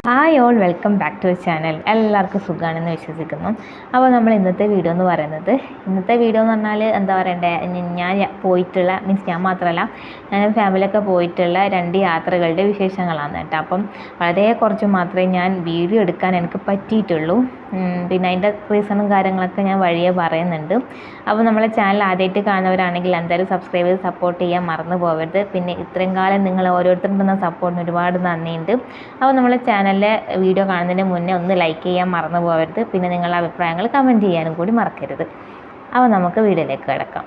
Hi all, welcome back to channel. എല്ലാവർക്കും സുഖമാണെന്ന് വിശ്വസിക്കുന്നു. അപ്പോൾ നമ്മൾ ഇന്നത്തെ വീഡിയോ എന്ന് പറഞ്ഞാൽ എന്താ പറയണ്ടേ, ഞാൻ പോയിട്ടുള്ള ഞാൻ മാത്രമല്ല, ഞാൻ ഫാമിലിയൊക്കെ പോയിട്ടുള്ള 2 യാത്രകളുടെ വിശേഷങ്ങളാണ് കേട്ടോ. അപ്പം വളരെ കുറച്ച് മാത്രമേ ഞാൻ വീഡിയോ എടുക്കാൻ എനിക്ക് പറ്റിയിട്ടുള്ളൂ. പിന്നെ അതിൻ്റെ റീസണും കാര്യങ്ങളൊക്കെ ഞാൻ വഴിയെ പറയുന്നുണ്ട്. അപ്പോൾ നമ്മളെ ചാനൽ ആദ്യമായിട്ട് കാണുന്നവരാണെങ്കിൽ എന്തായാലും സബ്സ്ക്രൈബ് ചെയ്ത് സപ്പോർട്ട് ചെയ്യാൻ മറന്നു പോകരുത്. പിന്നെ ഇത്രയും കാലം നിങ്ങൾ ഓരോരുത്തരും തന്ന സപ്പോർട്ടിന് ഒരുപാട് നന്ദിയുണ്ട്. അപ്പോൾ നമ്മളെ ചാനലിലെ വീഡിയോ കാണുന്നതിന് മുന്നേ ഒന്ന് ലൈക്ക് ചെയ്യാൻ മറന്നു പോകരുത്. പിന്നെ നിങ്ങളുടെ അഭിപ്രായങ്ങൾ കമൻറ്റ് ചെയ്യാനും കൂടി മറക്കരുത്. അപ്പോൾ നമുക്ക് വീഡിയോയിലേക്ക് കിടക്കാം.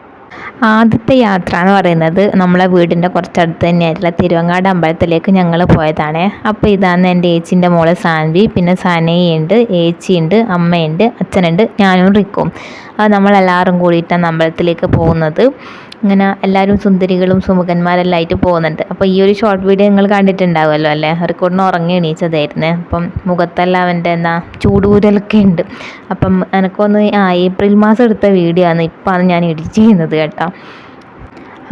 ആദ്യത്തെ യാത്ര എന്ന് പറയുന്നത് നമ്മളെ വീടിൻ്റെ കുറച്ചടുത്ത് തന്നെയായിട്ടുള്ള തിരുവങ്ങാട് അമ്പലത്തിലേക്ക് ഞങ്ങൾ പോയതാണ്. അപ്പോൾ ഇതാണ് എൻ്റെ ഏച്ചിൻ്റെ മോള് സാൻവി, പിന്നെ സനയുണ്ട്, ഏച്ചിയുണ്ട്, അമ്മയുണ്ട്, അച്ഛനുണ്ട്, ഞാനും റിക്കും. അത് നമ്മളെല്ലാവരും കൂടിയിട്ടാണ് അമ്പലത്തിലേക്ക് പോകുന്നത്. ഇങ്ങനെ എല്ലാവരും സുന്ദരികളും സുമുഖന്മാരെല്ലാം ആയിട്ട് പോകുന്നുണ്ട്. അപ്പോൾ ഈ ഒരു ഷോർട്ട് വീഡിയോ നിങ്ങൾ കണ്ടിട്ടുണ്ടാവുമല്ലോ അല്ലേ. റിക്കോർഡിന് ഉറങ്ങി എണീച്ചതായിരുന്നേ. അപ്പം മുഖത്തെല്ലാം അവൻ്റെ ചൂടൂരലൊക്കെ ഉണ്ട്. അപ്പം എനിക്കൊന്ന് ഏപ്രിൽ മാസം എടുത്ത വീഡിയോ ആണ്, ഇപ്പം ഞാൻ എഡിറ്റ് ചെയ്യുന്നത് കേട്ടോ.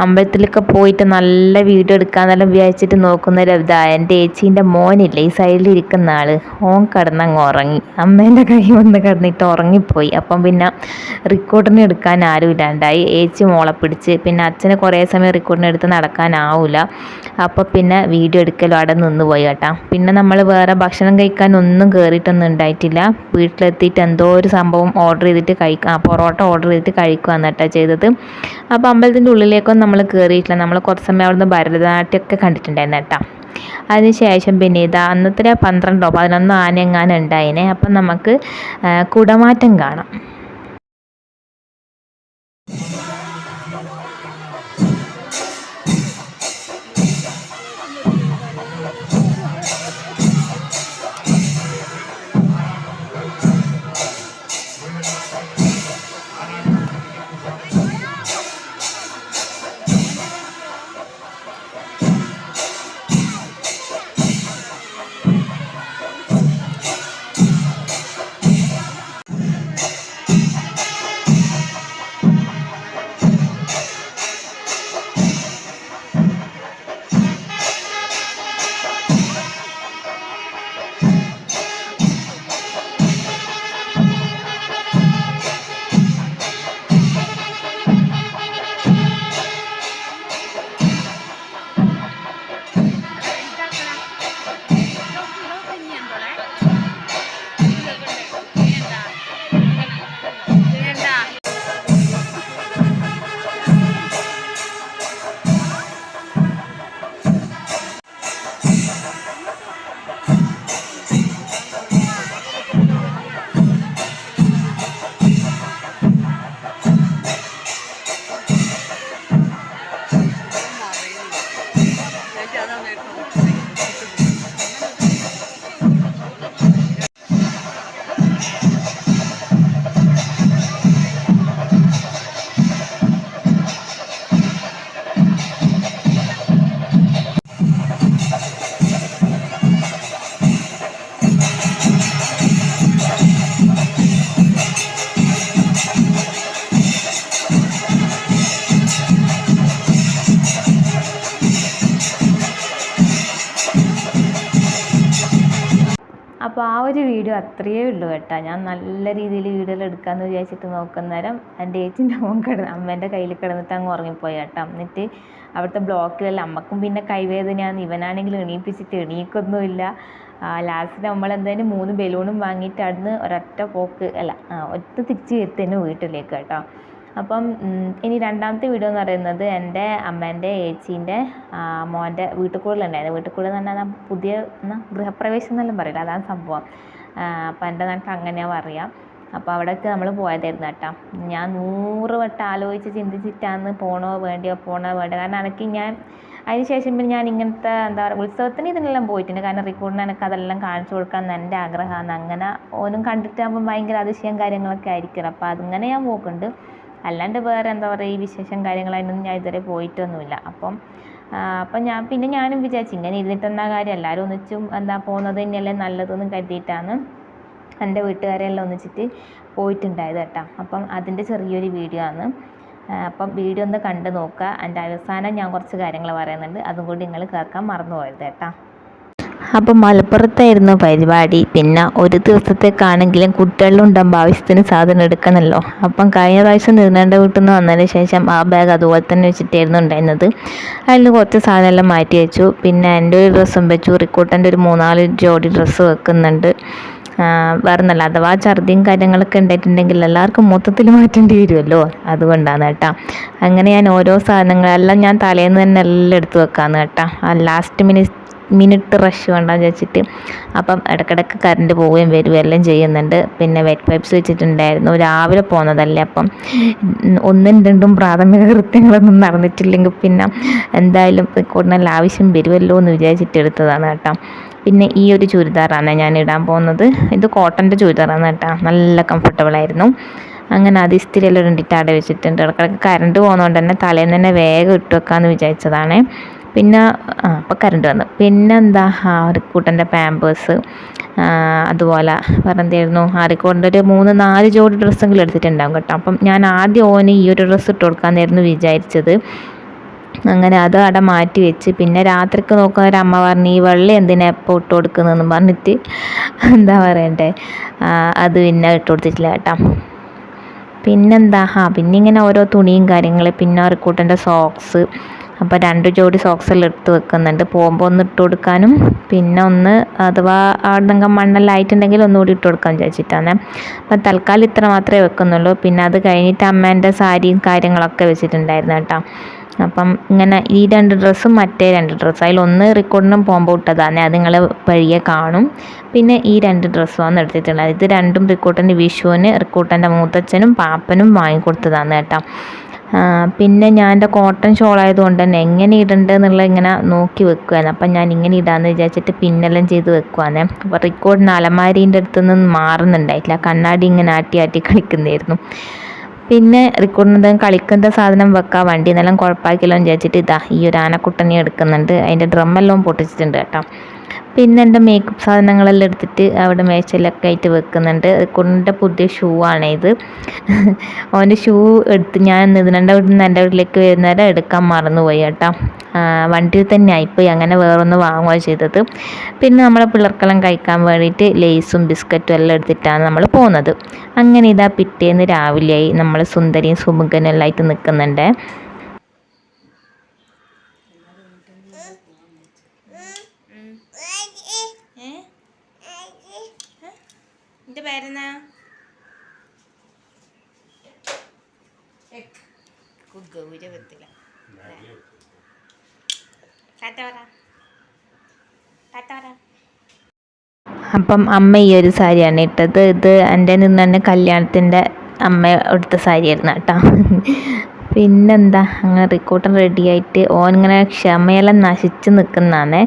അമ്പലത്തിലൊക്കെ പോയിട്ട് നല്ല വീഡിയോ എടുക്കാന്നെല്ലാം വിചാരിച്ചിട്ട് നോക്കുന്നൊരു എൻ്റെ ഏച്ചീൻ്റെ മോനില്ലേ ഈ സൈഡിലിരിക്കുന്ന ആൾ, ഓൻ കിടന്നങ്ങ് ഉറങ്ങി. അമ്മേൻ്റെ കൈ വന്ന് കിടന്നിട്ട് ഉറങ്ങിപ്പോയി. അപ്പം പിന്നെ റെക്കോർഡിന് എടുക്കാൻ ആരും ഇല്ലാണ്ടായി. ഏച്ചി മോളെ പിടിച്ച്, പിന്നെ അച്ഛന് കുറേ സമയം റെക്കോർഡിന് എടുത്ത് നടക്കാനാവില്ല. അപ്പോൾ പിന്നെ വീഡിയോ എടുക്കലും അവിടെ നിന്ന് പോയി കേട്ടോ. പിന്നെ നമ്മൾ വേറെ ഭക്ഷണം കഴിക്കാനൊന്നും കയറിയിട്ടൊന്നും ഉണ്ടായിട്ടില്ല. വീട്ടിലെത്തിയിട്ട് എന്തോ ഒരു സംഭവം ഓർഡർ ചെയ്തിട്ട് പൊറോട്ട ഓർഡർ ചെയ്തിട്ട് കഴിക്കുകയാണ് കേട്ടോ ചെയ്തത്. അപ്പോൾ അമ്പലത്തിൻ്റെ ഉള്ളിലേക്കൊന്നും നമ്മൾ കയറിയിട്ടില്ല. നമ്മൾ കുറച്ച് സമയം അവിടുന്ന് ഭരതനാട്യമൊക്കെ കണ്ടിട്ടുണ്ടായിരുന്നു കേട്ടോ. അതിനുശേഷം പിന്നെ അന്നത്തെ 12 or 11 ആനയെങ്ങാനും ഉണ്ടായിനെ. അപ്പം നമുക്ക് കുടമാറ്റം കാണാം. അപ്പോൾ ആ ഒരു വീഡിയോ അത്രയേ ഉള്ളൂ കേട്ടോ. ഞാൻ നല്ല രീതിയിൽ വീഡിയോ എടുക്കാമെന്ന് വിചാരിച്ചിട്ട് നോക്കുന്നേരം എൻ്റെ ഏച്ചിൻ്റെ മോൻ അമ്മേൻ്റെ കയ്യിൽ കിടന്നിട്ട് അങ്ങ് ഉറങ്ങിപ്പോയി കേട്ടോ. എന്നിട്ട് അവിടുത്തെ ബ്ലോക്കിലെല്ലാം അമ്മക്കും പിന്നെ കൈവേദനയാണ്, ഇവനാണെങ്കിൽ എണീപ്പിച്ചിട്ട് എണീക്കൊന്നുമില്ല. ലാസ്റ്റ് നമ്മൾ എന്തായാലും 3 ബലൂണും വാങ്ങിയിട്ട് അവിടുന്ന് ഒറ്റ തിരിച്ച് വരുത്തന്നെ വീട്ടിലേക്ക് കേട്ടോ. അപ്പം ഇനി രണ്ടാമത്തെ വീഡിയോ എന്ന് പറയുന്നത് എൻ്റെ അമ്മേൻ്റെ ഏച്ചീൻ്റെ മോൻ്റെ വീട്ടുകൂടലുണ്ടായിരുന്നു. വീട്ടുകൂടൽ എന്ന് പറഞ്ഞാൽ പുതിയ ഗൃഹപ്രവേശം എന്നെല്ലാം പറയില്ല, അതാണ് സംഭവം. അപ്പം എൻ്റെ നാട്ടിൽ അങ്ങനെയാണ് പറയാം. അപ്പോൾ അവിടേക്ക് നമ്മൾ പോയതായിരുന്നു കേട്ടോ. ഞാൻ 100 വട്ടം ആലോചിച്ച് ചിന്തിച്ചിട്ടാണ് പോണോ വേണ്ടിയോ. കാരണം അതിന് ശേഷം പിന്നെ ഞാൻ ഇങ്ങനത്തെ എന്താ പറയുക ഉത്സവത്തിന് ഇതിനെല്ലാം പോയിട്ടുണ്ട്. കാരണം റിക്കോർഡിന് എനിക്ക് അതെല്ലാം കാണിച്ചു കൊടുക്കാൻ എൻ്റെ ആഗ്രഹമാണ്. അങ്ങനെ ഓനും കണ്ടിട്ടാകുമ്പോൾ ഭയങ്കര അതിശയം കാര്യങ്ങളൊക്കെ ആയിരിക്കും. അപ്പോൾ അതിങ്ങനെ ഞാൻ പോക്കുന്നുണ്ട്. അല്ലാണ്ട് വേറെ എന്താ പറയുക ഈ വിശേഷം കാര്യങ്ങളായിട്ടൊന്നും ഞാൻ ഇതുവരെ പോയിട്ടൊന്നുമില്ല. അപ്പം ഞാനും വിചാരിച്ചു ഇങ്ങനെ ഇരുന്നിട്ടെന്നാ കാര്യം, എല്ലാവരും ഒന്നിച്ചും പോകുന്നത് തന്നെയല്ലേ നല്ലതെന്ന് കരുതിയിട്ടാണ് എൻ്റെ വീട്ടുകാരെല്ലാം ഒന്നിച്ചിട്ട് പോയിട്ടുണ്ടായത് കേട്ടോ. അപ്പം അതിൻ്റെ ചെറിയൊരു വീഡിയോ ആണ്. അപ്പം വീഡിയോ ഒന്ന് കണ്ടു നോക്കുക. അതിൻ്റെ അവസാനം ഞാൻ കുറച്ച് കാര്യങ്ങൾ പറയുന്നുണ്ട്, അതും കൂടി നിങ്ങൾ കേൾക്കാൻ മറന്നു പോയത് കേട്ടോ. അപ്പം മലപ്പുറത്തായിരുന്നു പരിപാടി. പിന്നെ ഒരു ദിവസത്തേക്കാണെങ്കിലും കുട്ടികളിലുണ്ടാകുമ്പോൾ ആവശ്യത്തിന് സാധനം എടുക്കണമല്ലോ. അപ്പം കഴിഞ്ഞ പ്രാവശ്യം നീർനാണ്ട വീട്ടിൽ നിന്ന് വന്നതിന് ശേഷം ആ ബാഗ് അതുപോലെ തന്നെ വെച്ചിട്ടായിരുന്നു ഉണ്ടായിരുന്നത്. അതിൽ നിന്ന് കുറച്ച് സാധനമെല്ലാം മാറ്റി വെച്ചു. പിന്നെ എൻ്റെ ഒരു ഡ്രസ്സും വെച്ചു. റിക്കോട്ടൻ്റെ ഒരു 3-4 ജോഡി ഡ്രസ്സ് വെക്കുന്നുണ്ട്. വേറെ ഒന്നല്ല, അഥവാ ഛർദിയും കാര്യങ്ങളൊക്കെ ഉണ്ടായിട്ടുണ്ടെങ്കിൽ എല്ലാവർക്കും മൊത്തത്തിൽ മാറ്റേണ്ടി വരുമല്ലോ, അതുകൊണ്ടാണ് കേട്ടോ. അങ്ങനെ ഞാൻ ഓരോ സാധനങ്ങളെല്ലാം ഞാൻ തലേന്ന് തന്നെ എല്ലാം എടുത്ത് വെക്കാമെന്ന് കേട്ടോ. ലാസ്റ്റ് മിനിറ്റ് റഷ് വേണ്ടാന്ന് വെച്ചിട്ട്. അപ്പം ഇടയ്ക്കിടയ്ക്ക് കറണ്ട് പോവുകയും വരികയും എല്ലാം ചെയ്യുന്നുണ്ട്. പിന്നെ വെറ്റ് പൈപ്പ്സ് വെച്ചിട്ടുണ്ടായിരുന്നു. രാവിലെ പോകുന്നതല്ലേ, അപ്പം 1-2 പ്രാഥമിക കൃത്യങ്ങളൊന്നും നടന്നിട്ടില്ലെങ്കിൽ പിന്നെ എന്തായാലും കൂടുതൽ ആവശ്യം വരുമല്ലോ എന്ന് വിചാരിച്ചിട്ട് എടുത്തതാണ് കേട്ടോ. പിന്നെ ഈ ഒരു ചുരിദാറാണ് ഞാൻ ഇടാൻ പോകുന്നത്. ഇത് കോട്ടൻ്റെ ചുരിദാറാണ് കേട്ടോ. നല്ല കംഫർട്ടബിളായിരുന്നു. അങ്ങനെ അത് ഇസ്തിരിയെല്ലാം ഇണ്ടിട്ട് അവിടെ വെച്ചിട്ടുണ്ട്. ഇടയ്ക്കിടയ്ക്ക് കറണ്ട് പോകുന്നതുകൊണ്ട് തന്നെ തലേന്ന് തന്നെ വേഗം ഇട്ട് വെക്കാമെന്ന് വിചാരിച്ചതാണ്. പിന്നെ അപ്പോൾ കറണ്ട് വന്നു. പിന്നെന്താ, റിക്കൂട്ടൻ്റെ പാമ്പേഴ്സ്, അതുപോലെ വേറെ എന്തായിരുന്നു, റിക്കൂട്ടൻ്റെ ഒരു 3-4 ജോഡി ഡ്രസ്സെങ്കിലും എടുത്തിട്ടുണ്ടാകും കേട്ടോ. അപ്പം ഞാൻ ആദ്യം ഓന് ഈ ഒരു ഡ്രസ്സ് ഇട്ട് കൊടുക്കാമെന്നായിരുന്നു വിചാരിച്ചത്. അങ്ങനെ അത് അവിടെ മാറ്റി വെച്ച്. പിന്നെ രാത്രിക്ക് നോക്കുന്ന ഒരു അമ്മ പറഞ്ഞു, ഈ വെള്ളം എന്തിനാ എപ്പോൾ ഇട്ട് കൊടുക്കുന്നതെന്ന് പറഞ്ഞിട്ട് എന്താ പറയണ്ടേ, അത് പിന്നെ ഇട്ട് കൊടുത്തിട്ടില്ല കേട്ടോ. പിന്നെന്താ, പിന്നെ ഇങ്ങനെ ഓരോ തുണിയും കാര്യങ്ങൾ, പിന്നെ റിക്കൂട്ടൻ്റെ സോക്സ്. അപ്പോൾ 2 ജോഡി സോക്സെല്ലാം എടുത്ത് വെക്കുന്നുണ്ട്, പോകുമ്പോൾ ഒന്ന് ഇട്ട് കൊടുക്കാനും പിന്നെ ഒന്ന് അഥവാ അവിടെ മണ്ണെല്ലാം ആയിട്ടുണ്ടെങ്കിൽ ഒന്നുകൂടി ഇട്ട് കൊടുക്കാൻ വിചാരിച്ചിട്ടാണ്. അപ്പം തൽക്കാലം ഇത്ര മാത്രമേ വെക്കുന്നുള്ളൂ. പിന്നെ അത് കഴിഞ്ഞിട്ട് അമ്മേൻ്റെ സാരിയും കാര്യങ്ങളൊക്കെ വെച്ചിട്ടുണ്ടായിരുന്നു കേട്ടോ. അപ്പം ഇങ്ങനെ ഈ 2 ഡ്രസ്സും മറ്റേ 2 ഡ്രസ്സും, അതിലൊന്ന് റിക്കോർഡിനും പോകുമ്പോൾ ഇട്ടതാണ്, അത് നിങ്ങൾ വഴിയെ കാണും. പിന്നെ ഈ 2 ഡ്രസ്സുമാണ് എടുത്തിട്ടുള്ളത്. ഇത് രണ്ടും റിക്കോർഡിൻ്റെ വിഷുവിന് റിക്കോർഡിൻ്റെ മൂത്തച്ഛനും പാപ്പനും വാങ്ങിക്കൊടുത്തതാണ് കേട്ടോ. പിന്നെ ഞാൻ എൻ്റെ കോട്ടൺ ഷോളായതുകൊണ്ട് തന്നെ എങ്ങനെ ഇടണ്ടെന്നുള്ള ഇങ്ങനെ നോക്കി വെക്കുവാണ്. അപ്പം ഞാൻ ഇങ്ങനെ ഇടാമെന്ന് വിചാരിച്ചിട്ട് പിന്നെല്ലാം ചെയ്ത് വെക്കുവാണ്. അപ്പോൾ റിക്കോർഡിന് അലമാരീൻ്റെ അടുത്തുനിന്ന് മാറുന്നുണ്ടായിട്ടില്ല, കണ്ണാടി ഇങ്ങനെ ആട്ടി കളിക്കുന്നതായിരുന്നു. പിന്നെ റിക്കോർഡിന് കളിക്കുന്ന സാധനം വെക്കാൻ വണ്ടി എന്നെല്ലാം കുഴപ്പമാക്കിയല്ലോ എന്ന് വിചാരിച്ചിട്ട് ഇതാ ഈ ഒരു ആനക്കുട്ടനെ എടുക്കുന്നുണ്ട്. അതിൻ്റെ ഡ്രമ്മെല്ലാം പൊട്ടിച്ചിട്ടുണ്ട് കേട്ടോ. പിന്നെ എൻ്റെ മേക്കപ്പ് സാധനങ്ങളെല്ലാം എടുത്തിട്ട് അവിടെ മേശയിലൊക്കെ ആയിട്ട് വെക്കുന്നുണ്ട്. റിക്കോർഡിൻ്റെ പുതിയ ഷൂ ആണ് ഇത്. അവൻ്റെ ഷൂ എടുത്ത് ഞാൻ ഇതിൻ്റെ വീട്ടിൽ നിന്ന് എൻ്റെ വീട്ടിലേക്ക് വരുന്നേരം എടുക്കാൻ മറന്നുപോയി കേട്ടോ. വണ്ടിയിൽ തന്നെ ആയിപ്പോയി. അങ്ങനെ വേറൊന്ന് വാങ്ങുകയാണ് ചെയ്തത്. പിന്നെ നമ്മളെ പിള്ളേർക്കെല്ലാം കഴിക്കാൻ വേണ്ടിയിട്ട് ലേസും ബിസ്ക്കറ്റും എല്ലാം എടുത്തിട്ടാണ് നമ്മൾ പോകുന്നത്. അങ്ങനെ ഇതാ പിറ്റേന്ന് രാവിലെയായി. നമ്മൾ സുന്ദരിയും സുമുഖനും എല്ലാം ആയിട്ട് നിൽക്കുന്നുണ്ട്. എൻ്റെ പേരെന്നാ? ഗൗരവത്തില. അപ്പം അമ്മ ഈ ഒരു സാരിയാണ് ഇട്ടത്. ഇത് എൻ്റെ തന്നെ കല്യാണത്തിൻ്റെ അമ്മ എടുത്ത സാരിയായിരുന്നു കേട്ടോ. പിന്നെന്താ, അങ്ങനെ റിക്കോട്ടൻ റെഡിയായിട്ട് ഓനിങ്ങനെ ക്ഷമയെല്ലാം നശിച്ച് നിൽക്കുന്നതാണ്.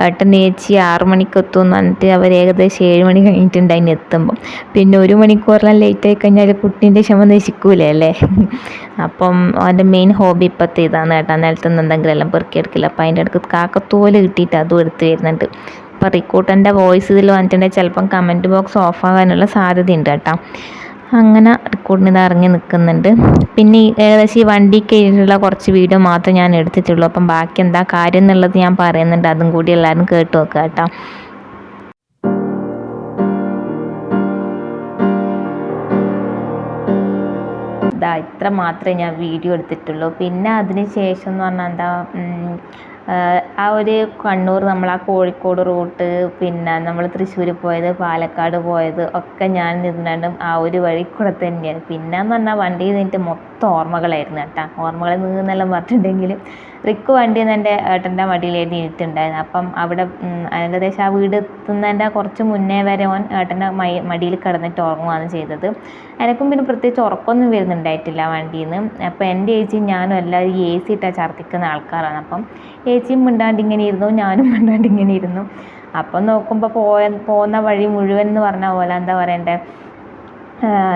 ഏട്ടൻ ചേച്ചി 6 മണിക്ക് എത്തുമെന്ന് പറഞ്ഞിട്ട് അവർ ഏകദേശം 7 മണി കഴിഞ്ഞിട്ടുണ്ട് അതിന് എത്തുമ്പം. പിന്നെ 1 മണിക്കൂറെല്ലാം ലേറ്റ് ആയി കഴിഞ്ഞാൽ കുട്ടീൻ്റെ ക്ഷമ നശിക്കൂലേ അല്ലേ. അപ്പം അവൻ്റെ മെയിൻ ഹോബി ഇപ്പോഴത്തെ ഇതാണ് കേട്ടോ, നിലത്തുനിന്ന് എന്തെങ്കിലും എല്ലാം പെറുക്കിയെടുക്കില്ല. അപ്പം അതിൻ്റെ അടുത്ത് കാക്കത്തോല് കിട്ടിയിട്ട് അതും എടുത്ത് വരുന്നുണ്ട്. അപ്പോൾ റിക്കോട്ടൻ്റെ വോയിസ് ഇതിൽ വന്നിട്ടുണ്ടെങ്കിൽ ചിലപ്പം കമൻറ്റ് ബോക്സ് ഓഫാകാനുള്ള സാധ്യതയുണ്ട് കേട്ടോ. അങ്ങനെ റിക്കോർഡിന് ഇത് ഇറങ്ങി നിൽക്കുന്നുണ്ട്. പിന്നെ ഏകദേശം ഈ വണ്ടി കയറിയിട്ടുള്ള കുറച്ച് വീഡിയോ മാത്രമേ ഞാൻ എടുത്തിട്ടുള്ളൂ. അപ്പം ബാക്കി എന്താ കാര്യം എന്നുള്ളത് ഞാൻ പറയുന്നുണ്ട്, അതും കൂടി എല്ലാവരും കേട്ട് നോക്കുക കേട്ടോ. ഇത്ര മാത്രമേ ഞാൻ വീഡിയോ എടുത്തിട്ടുള്ളൂ. പിന്നെ അതിന് ശേഷം എന്ന് പറഞ്ഞാൽ എന്താ, ആ ഒരു കണ്ണൂർ നമ്മൾ ആ കോഴിക്കോട് റൂട്ട്, പിന്നെ നമ്മൾ തൃശ്ശൂർ പോയത്, പാലക്കാട് പോയത് ഒക്കെ ഞാൻ നിന്നിട്ടും ആ ഒരു വഴി കൂടെ തന്നെയാണ്. പിന്നെയെന്ന് പറഞ്ഞാൽ വണ്ടിയിൽ നിന്നിട്ട് മൊത്തം ഓർമ്മകളായിരുന്നു കേട്ടോ. ഓർമ്മകളിൽ നിന്നെല്ലാം പറഞ്ഞിട്ടുണ്ടെങ്കിൽ റിക്ക് വണ്ടിയിൽ നിന്ന് എൻ്റെ ഏട്ടൻ്റെ മടിയിലായിട്ട് ഇരുട്ടുണ്ടായിരുന്നു. അപ്പം അവിടെ ഏകദേശം ആ വീട് എത്തുന്നതിൻ്റെ കുറച്ച് മുന്നേ വരെ ഓൻ ഏട്ടൻ്റെ മടിയിൽ കിടന്നിട്ട് ഉറങ്ങുകയാണ് ചെയ്തത്. എനിക്കും പിന്നെ പ്രത്യേകിച്ച് ഉറക്കമൊന്നും വരുന്നുണ്ടായിട്ടില്ല വണ്ടിയിൽ നിന്ന്. അപ്പോൾ എൻ്റെ ചേച്ചിയും ഞാനും എല്ലാവരും AC ഇട്ടാൽ ഛർദ്ദിക്കുന്ന ആൾക്കാരാണ്. അപ്പം ചേച്ചിയും മിണ്ടാണ്ട് ഇങ്ങനെ ഇരുന്നു, ഞാനും മിണ്ടാണ്ട് ഇങ്ങനെ ഇരുന്നു. അപ്പം നോക്കുമ്പോൾ പോകുന്ന വഴി മുഴുവൻ എന്ന് പറഞ്ഞ പോലെ എന്താ പറയണ്ടേ,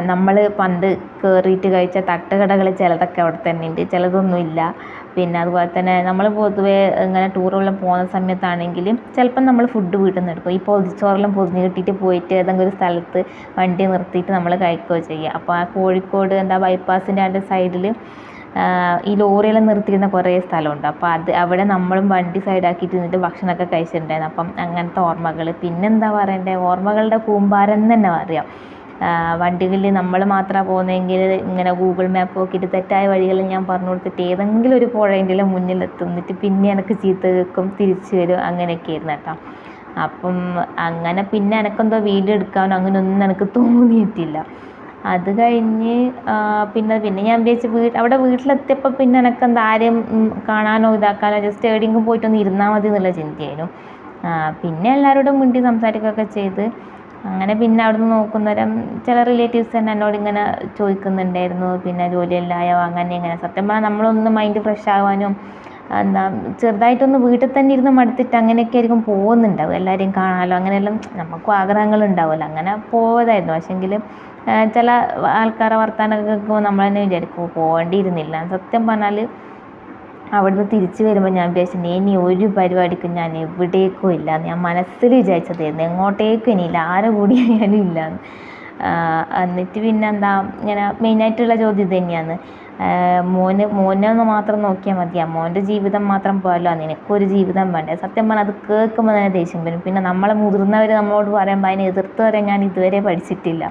നമ്മൾ പണ്ട് കയറിയിട്ട് കഴിച്ച തട്ടുകടകൾ ചിലതൊക്കെ അവിടെ തന്നെ ഉണ്ട്, ചിലതൊന്നുമില്ല. പിന്നെ അതുപോലെ തന്നെ നമ്മൾ പൊതുവേ ഇങ്ങനെ ടൂറെല്ലാം പോകുന്ന സമയത്താണെങ്കിലും ചിലപ്പം നമ്മൾ ഫുഡ് വീട്ടിൽ നിന്ന് എടുക്കും. ഈ പൊതിച്ചോറെല്ലാം പൊതിഞ്ഞ് കിട്ടിയിട്ട് പോയിട്ട് ഏതെങ്കിലും ഒരു സ്ഥലത്ത് വണ്ടി നിർത്തിയിട്ട് നമ്മൾ കഴിക്കുകയോ ചെയ്യുക. അപ്പോൾ ആ കോഴിക്കോട് എന്താ ബൈപ്പാസിൻ്റെ അതിൻ്റെ സൈഡിൽ ഈ ലോറിയെല്ലാം നിർത്തിയിരുന്ന കുറേ സ്ഥലമുണ്ട്. അപ്പോൾ അവിടെ നമ്മളും വണ്ടി സൈഡാക്കിയിട്ട് നിന്നിട്ട് ഭക്ഷണമൊക്കെ കഴിച്ചിട്ടുണ്ടായിരുന്നു. അപ്പം അങ്ങനത്തെ ഓർമ്മകൾ. പിന്നെന്താ പറയണ്ടേ, ഓർമ്മകളുടെ കൂമ്പാരം തന്നെ പറയാം. വണ്ടികളിൽ നമ്മൾ മാത്രമാണ് പോകുന്നതെങ്കിൽ ഇങ്ങനെ ഗൂഗിൾ മാപ്പ് നോക്കിയിട്ട് തെറ്റായ വഴികളിൽ ഞാൻ പറഞ്ഞു കൊടുത്തിട്ട് ഏതെങ്കിലും ഒരു പുഴേൻ്റെ മുന്നിലെത്തുന്നിട്ട് പിന്നെ എനിക്ക് ചീത്ത കേൾക്കും, തിരിച്ചു വരും, അങ്ങനെയൊക്കെ ആയിരുന്നു കേട്ടോ. അപ്പം അങ്ങനെ പിന്നെ എനിക്കെന്തോ വീഡിയോ എടുക്കാനോ അങ്ങനെയൊന്നും എനിക്ക് തോന്നിയിട്ടില്ല. അത് കഴിഞ്ഞ് പിന്നെ ഞാൻ വിചാരിച്ചു അവിടെ വീട്ടിലെത്തിയപ്പോൾ പിന്നെ എനിക്കെന്താ ആരെയും കാണാനോ ഇതാക്കാനോ ജസ്റ്റ് എവിടെയെങ്കിലും പോയിട്ടൊന്ന് ഇരുന്നാൽ മതി എന്നുള്ള ചിന്തയായിരുന്നു. പിന്നെ എല്ലാവരോടും മിണ്ടി സംസാരിക്കുകയൊക്കെ ചെയ്ത് അങ്ങനെ പിന്നെ അവിടുന്ന് നോക്കുന്നേരം ചില റിലേറ്റീവ്സ് തന്നെ എന്നോട് ഇങ്ങനെ ചോദിക്കുന്നുണ്ടായിരുന്നു, പിന്നെ ജോലിയെല്ലായോ അങ്ങനെ ഇങ്ങനെ. സത്യം പറഞ്ഞാൽ നമ്മളൊന്ന് മൈൻഡ് ഫ്രഷ് ആവാനും എന്താ ചെറുതായിട്ടൊന്ന് വീട്ടിൽ തന്നെ ഇരുന്ന് മടുത്തിട്ട് അങ്ങനെയൊക്കെ ആയിരിക്കും പോകുന്നുണ്ടാവും. എല്ലാവരെയും കാണാമല്ലോ, അങ്ങനെയെല്ലാം നമുക്കും ആഗ്രഹങ്ങളുണ്ടാവുമല്ലോ, അങ്ങനെ പോയതായിരുന്നു. പക്ഷേങ്കിൽ ചില ആൾക്കാരെ വർത്താനമൊക്കെ കേൾക്കുമ്പോൾ നമ്മൾ തന്നെ വിചാരിക്കും പോകേണ്ടിയിരുന്നില്ല. സത്യം പറഞ്ഞാൽ അവിടുന്ന് തിരിച്ച് വരുമ്പോൾ ഞാൻ വിചാരിച്ചു ഇനി ഒരു പരിപാടിക്കും ഞാൻ എവിടേക്കും ഇല്ല. ഞാൻ മനസ്സിൽ വിചാരിച്ചതായിരുന്നു, എങ്ങോട്ടേക്കും ഇനിയില്ല, ആരെ കൂടി ഞാനും ഇല്ലയെന്ന്. എന്നിട്ട് പിന്നെന്താ ഇങ്ങനെ മെയിനായിട്ടുള്ള ചോദ്യം ഇത് തന്നെയാണ്, മോനെ ഒന്ന് മാത്രം നോക്കിയാൽ മതിയാ, മോൻ്റെ ജീവിതം മാത്രം പോയല്ലോ, നിനക്കൊരു ജീവിതം വേണ്ടേ. സത്യം പറഞ്ഞാൽ അത് കേൾക്കുമ്പോൾ തന്നെ ദേഷ്യം വരും. പിന്നെ നമ്മളെ മുതിർന്നവർ നമ്മളോട് പറയുമ്പോൾ അതിനെ എതിർത്ത് വരെ ഞാൻ ഇതുവരെ പഠിച്ചിട്ടില്ല.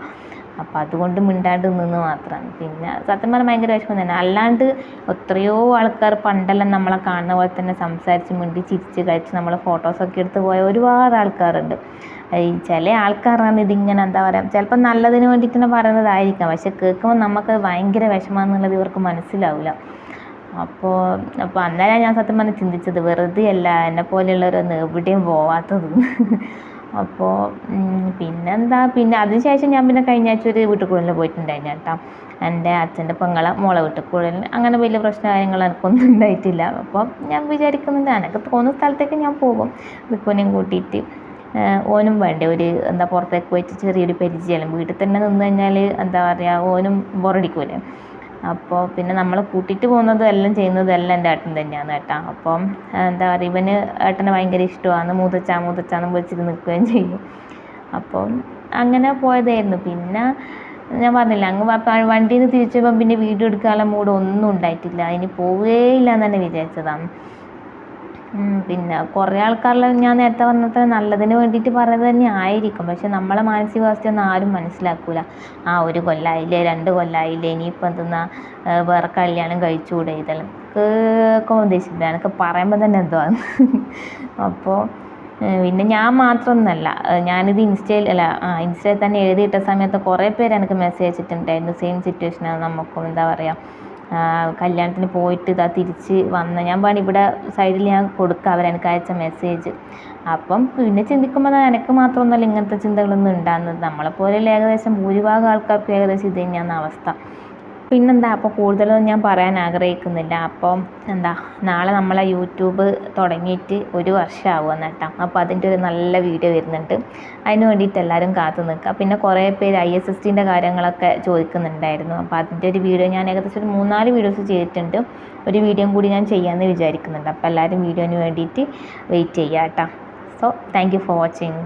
അപ്പോൾ അതുകൊണ്ട് മിണ്ടാണ്ട് നിന്ന് മാത്രമാണ്. പിന്നെ സത്യം പറഞ്ഞാൽ ഭയങ്കര വിഷമം തന്നെ. അല്ലാണ്ട് എത്രയോ ആൾക്കാർ പണ്ടെല്ലാം നമ്മളെ കാണുന്ന പോലെ തന്നെ സംസാരിച്ച് മിണ്ടി ചിരിച്ച് കഴിച്ച് നമ്മൾ ഫോട്ടോസൊക്കെ എടുത്ത് പോയ ഒരുപാട് ആൾക്കാരുണ്ട്. ഈ ചില ആൾക്കാരാണ് ഇതിങ്ങനെ എന്താ പറയുക, ചിലപ്പോൾ നല്ലതിന് വേണ്ടിയിട്ട് തന്നെ പറയുന്നതായിരിക്കാം, പക്ഷെ കേൾക്കുമ്പോൾ നമുക്ക് ഭയങ്കര വിഷമമാണെന്നുള്ളത് ഇവർക്ക് മനസ്സിലാവില്ല. അപ്പോൾ അന്നേരം ഞാൻ സത്യം പറഞ്ഞ് ചിന്തിച്ചത് വെറുതെ അല്ല എന്നെ പോലെയുള്ളവരൊന്നും എവിടെയും പോവാത്തത്. അപ്പോൾ പിന്നെ അതിനുശേഷം ഞാൻ പിന്നെ കഴിഞ്ഞ ആഴ്ച ഒരു വീട്ടിൽ കൂടുതൽ പോയിട്ടുണ്ടായിരുന്നു കേട്ടോ. എൻ്റെ അച്ഛൻ്റെ പെങ്ങളെ മോളെ വീട്ടിൽ കൂടുതൽ അങ്ങനെ വലിയ പ്രശ്നം കാര്യങ്ങൾ എനിക്കൊന്നും ഉണ്ടായിട്ടില്ല. അപ്പോൾ ഞാൻ വിചാരിക്കുന്നുണ്ട് എനിക്ക് തോന്നുന്ന സ്ഥലത്തേക്ക് ഞാൻ പോകും വിക്കുനെയും കൂട്ടിയിട്ട്. ഓനും വേണ്ടേ ഒരു എന്താ പുറത്തേക്ക് പോയിട്ട് ചെറിയൊരു പരിചയം, വീട്ടിൽ തന്നെ നിന്ന് കഴിഞ്ഞാൽ എന്താ പറയുക ഓനും ബോറടിക്കൂലേ. അപ്പോൾ പിന്നെ നമ്മളെ കൂട്ടിയിട്ട് പോകുന്നതും എല്ലാം ചെയ്യുന്നതും എല്ലാം എൻ്റെ ഏട്ടൻ തന്നെയാണ് കേട്ടോ. അപ്പം എന്താ പറയുക ഇവന് ഏട്ടനെ ഭയങ്കര ഇഷ്ടമാണ്, മൂത്തച്ചാന്ന് വിളിച്ചിട്ട് നിൽക്കുകയും ചെയ്യും. അപ്പം അങ്ങനെ പോയതായിരുന്നു. പിന്നെ ഞാൻ പറഞ്ഞില്ല അങ്ങ് വണ്ടിയിൽ നിന്ന് തിരിച്ചു പോകുമ്പോൾ പിന്നെ വീഡിയോ എടുക്കാനുള്ള മൂഡ് ഒന്നും ഉണ്ടായിട്ടില്ല, ഇനി പോവുകയില്ല എന്ന് തന്നെ വിചാരിച്ചതാണ്. പിന്നെ കുറേ ആൾക്കാരെല്ലാം ഞാൻ നേരത്തെ പറഞ്ഞത് നല്ലതിന് വേണ്ടിയിട്ട് പറയുന്നത് തന്നെ ആയിരിക്കും, പക്ഷെ നമ്മളെ മാനസികാവസ്ഥയൊന്നും ആരും മനസ്സിലാക്കൂല. ഒരു കൊല്ലമായില്ലേ 2 കൊല്ലമായില്ലേ ഇനിയിപ്പോൾ എന്തെന്നാ വേറെ കല്യാണം കഴിച്ചുകൂടെ, ഇതെല്ലാം കേൾക്കുമ്പോൾ ഉദ്ദേശിച്ചില്ല, എനിക്ക് പറയുമ്പോൾ തന്നെ എന്തോ ആണ്. അപ്പോൾ പിന്നെ ഞാൻ മാത്രമൊന്നുമല്ല, ഞാനിത് ഇൻസ്റ്റയിൽ തന്നെ എഴുതിയിട്ട സമയത്ത് കുറേ പേര് എനിക്ക് മെസ്സേജ് അയച്ചിട്ടുണ്ടായിരുന്നു, സെയിം സിറ്റുവേഷനാണ് നമുക്കും. എന്താ പറയുക കല്യാണത്തിന് പോയിട്ട് തിരിച്ച് വന്ന് ഞാൻ ഇവിടെ സൈഡിൽ ഞാൻ കൊടുക്കുക അവരെനിക്ക് അയച്ച മെസ്സേജ്. അപ്പം പിന്നെ ചിന്തിക്കുമ്പോൾ എനിക്ക് മാത്രമൊന്നുമല്ല ഇങ്ങനത്തെ ചിന്തകളൊന്നും ഉണ്ടാകുന്നത്, നമ്മളെപ്പോലെയുള്ള ഏകദേശം ഭൂരിഭാഗം ആൾക്കാർക്കും ഏകദേശം ഇത് തന്നെയാണ് അവസ്ഥ. പിന്നെന്താ, അപ്പോൾ കൂടുതലൊന്നും ഞാൻ പറയാൻ ആഗ്രഹിക്കുന്നില്ല. അപ്പം നാളെ നമ്മളെ യൂട്യൂബ് തുടങ്ങിയിട്ട് 1 വർഷമാവുമെന്ന് കേട്ടോ. അപ്പോൾ അതിൻ്റെ ഒരു നല്ല വീഡിയോ വരുന്നുണ്ട്, അതിന് വേണ്ടിയിട്ട് എല്ലാവരും കാത്തു നിൽക്കുക. പിന്നെ കുറേ പേര് ISSTൻ്റെ കാര്യങ്ങളൊക്കെ ചോദിക്കുന്നുണ്ടായിരുന്നു. അപ്പോൾ അതിൻ്റെ ഒരു വീഡിയോ ഞാൻ ഏകദേശം ഒരു 3-4 വീഡിയോസ് ചെയ്തിട്ടുണ്ട്, ഒരു വീഡിയോയും കൂടി ഞാൻ ചെയ്യാമെന്ന് വിചാരിക്കുന്നുണ്ട്. അപ്പോൾ എല്ലാവരും വീഡിയോന് വേണ്ടിയിട്ട് വെയിറ്റ് ചെയ്യുക കേട്ടോ. So thank you for watching.